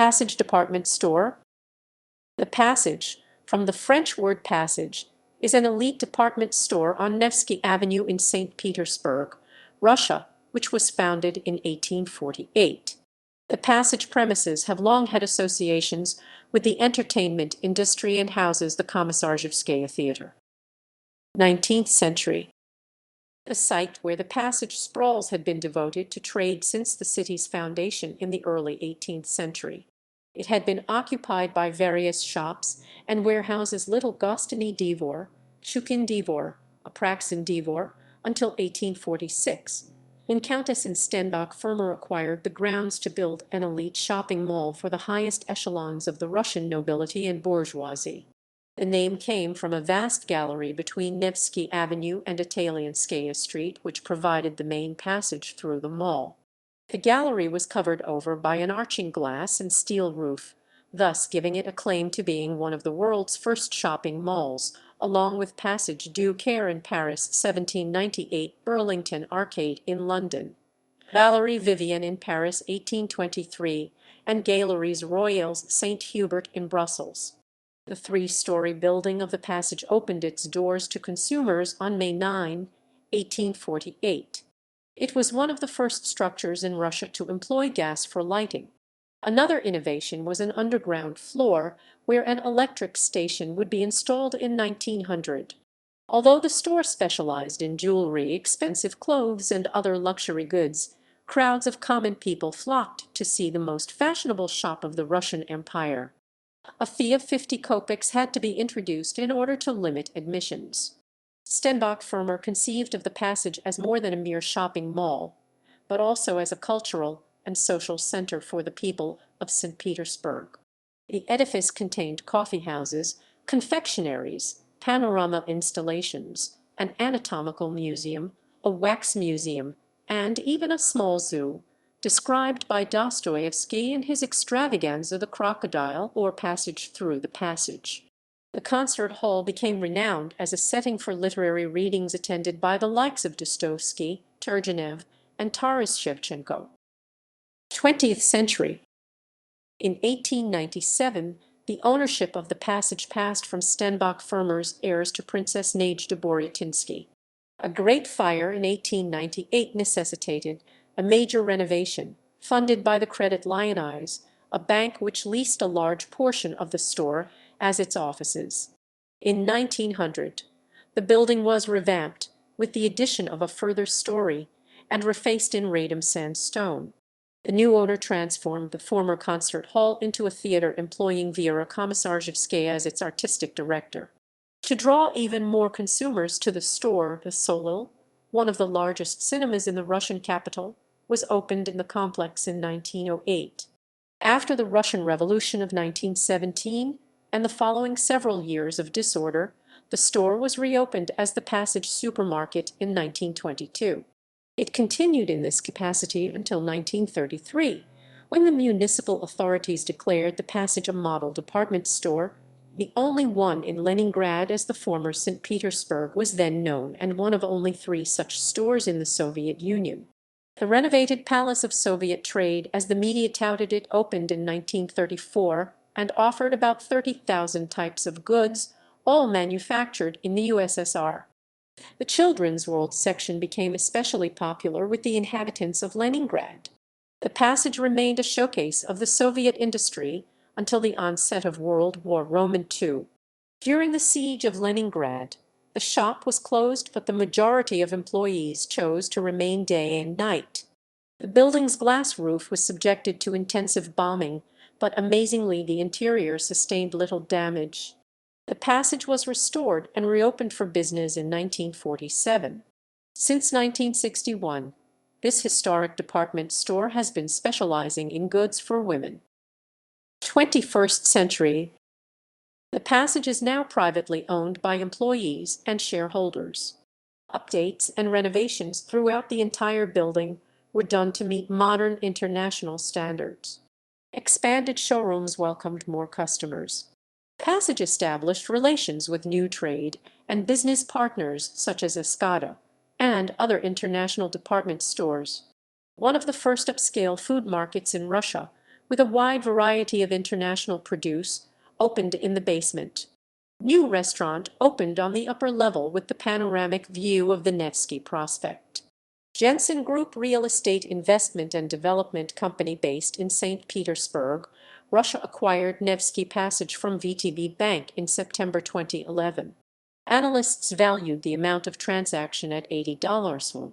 Passage department store. The Passage, from the French word passage, is an elite department store on Nevsky Avenue in Saint Petersburg, Russia, which was founded in 1848. The Passage premises have long had associations with the entertainment industry and houses the Komissarzhevskaya Theatre. 19th century. The site where the Passage sprawls had been devoted to trade since the city's foundation in the early 18th century. It had been occupied by various shops and warehouses Little Gostiny Dvor, Shukin Dvor, Apraxin Dvor, until 1846, when Countess and Stenbach Firmer acquired the grounds to build an elite shopping mall for the highest echelons of the Russian nobility and bourgeoisie. The name came from a vast gallery between Nevsky Avenue and Italianskaya Street, which provided the main passage through the mall. The gallery was covered over by an arching glass and steel roof, thus giving it a claim to being one of the world's first shopping malls, along with Passage du Caire in Paris 1798, Burlington Arcade in London, Galerie Vivienne in Paris 1823, and Galeries Royales St. Hubert in Brussels. The three-story building of the Passage opened its doors to consumers on May 9, 1848. It was one of the first structures in Russia to employ gas for lighting. Another innovation was an underground floor where an electric station would be installed in 1900. Although the store specialized in jewelry, expensive clothes, and other luxury goods, crowds of common people flocked to see the most fashionable shop of the Russian Empire. A fee of 50 kopecks had to be introduced in order to limit admissions. Stenbach Firmer conceived of the Passage as more than a mere shopping mall, but also as a cultural and social center for the people of St. Petersburg. The edifice contained coffee houses, confectionaries, panorama installations, an anatomical museum, a wax museum, and even a small zoo, described by Dostoevsky in his extravaganza The Crocodile, or Passage Through the Passage. The concert hall became renowned as a setting for literary readings attended by the likes of Dostoevsky, Turgenev, and Taras Shevchenko. 20th century. In 1897, the ownership of the Passage passed from Stenbach Firmer's heirs to Princess Nadezhda Boryatinsky. A great fire in 1898 necessitated a major renovation, funded by the Credit Lyonnais, a bank which leased a large portion of the store as its offices. In 1900, the building was revamped, with the addition of a further story, and refaced in Radom sandstone. The new owner transformed the former concert hall into a theater, employing Vera Komissarzhevskaya as its artistic director. To draw even more consumers to the store, the Solil, one of the largest cinemas in the Russian capital, was opened in the complex in 1908. After the Russian Revolution of 1917 and the following several years of disorder, the store was reopened as the Passage Supermarket in 1922. It continued in this capacity until 1933, when the municipal authorities declared the Passage a model department store, the only one in Leningrad, as the former St. Petersburg was then known, and one of only 3 such stores in the Soviet Union. The renovated Palace of Soviet Trade, as the media touted it, opened in 1934 and offered about 30,000 types of goods, all manufactured in the USSR. The Children's World section became especially popular with the inhabitants of Leningrad. The Passage remained a showcase of the Soviet industry until the onset of World War II. During the siege of Leningrad, the shop was closed, but the majority of employees chose to remain day and night. The building's glass roof was subjected to intensive bombing, but amazingly the interior sustained little damage. The Passage was restored and reopened for business in 1947. Since 1961, this historic department store has been specializing in goods for women. 21st century. The Passage is now privately owned by employees and shareholders. Updates and renovations throughout the entire building were done to meet modern international standards. Expanded showrooms welcomed more customers. Passage established relations with new trade and business partners such as Escada and other international department stores. One of the first upscale food markets in Russia, with a wide variety of international produce, opened in the basement. New restaurant opened on the upper level with the panoramic view of the Nevsky Prospect. Jensen Group Real Estate Investment and Development Company based in St. Petersburg, Russia acquired Nevsky Passage from VTB Bank in September 2011. Analysts valued the amount of transaction at $80.